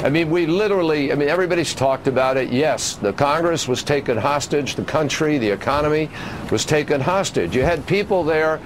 I mean, we literally, I mean, everybody's talked about it. Yes, the Congress was taken hostage. The country, the economy was taken hostage. You had people there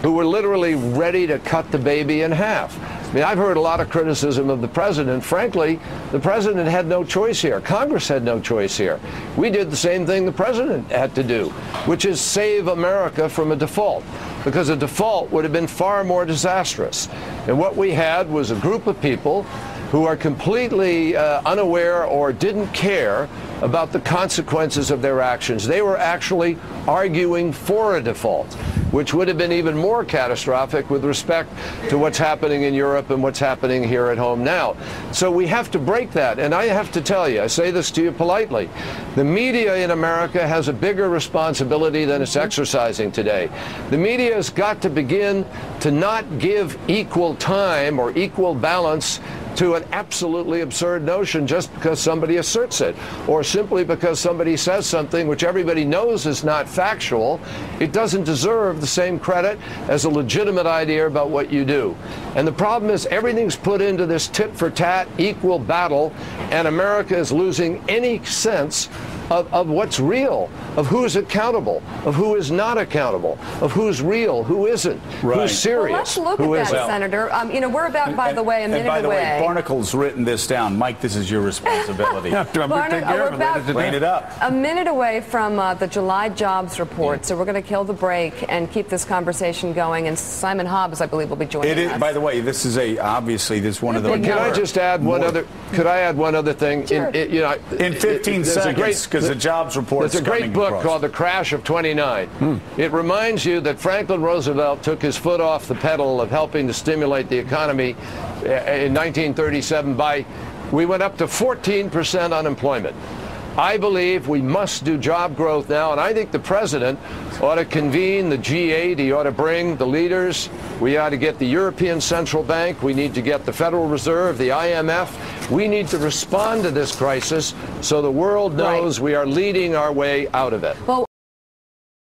who were literally ready to cut the baby in half. I mean, I've heard a lot of criticism of the president. Frankly, the president had no choice here. Congress had no choice here. We did the same thing the president had to do, which is save America from a default, because a default would have been far more disastrous. And what we had was a group of people who are completely unaware or didn't care about the consequences of their actions. They were actually arguing for a default, which would have been even more catastrophic with respect to what's happening in Europe and what's happening here at home now. So we have to break that. And I have to tell you, I say this to you politely, the media in America has a bigger responsibility than it's exercising today. The media has got to begin to not give equal time or equal balance to an absolutely absurd notion just because somebody asserts it, or simply because somebody says something which everybody knows is not factual. It doesn't deserve the same credit as a legitimate idea about what you do. And the problem is everything's put into this tit-for-tat equal battle, and America is losing any sense of what's real, of who's accountable, of who is not accountable, of who's real, who isn't, who's serious. Well, let's look at that, Senator. You know, we're about, by the way, a minute away. And by the way, Barnacle's written this down. Mike, this is your responsibility. We're about clean it up. A minute away from the July jobs report, so we're going to kill the break and keep this conversation going. And Simon Hobbs, I believe, will be joining us. By the way, this is obviously this is one of the. Can I just add one other? Could I add one other thing? Sure. In 15 seconds, because the jobs report. There's a great book called The Crash of 29. It reminds you that Franklin Roosevelt took his foot off the pedal of helping to stimulate the economy in 1937 we went up to 14% unemployment. I believe we must do job growth now, and I think the president ought to convene the G8. He ought to bring the leaders. We ought to get the European Central Bank. We need to get the Federal Reserve, the IMF. We need to respond to this crisis so the world knows we are leading our way out of it. Well,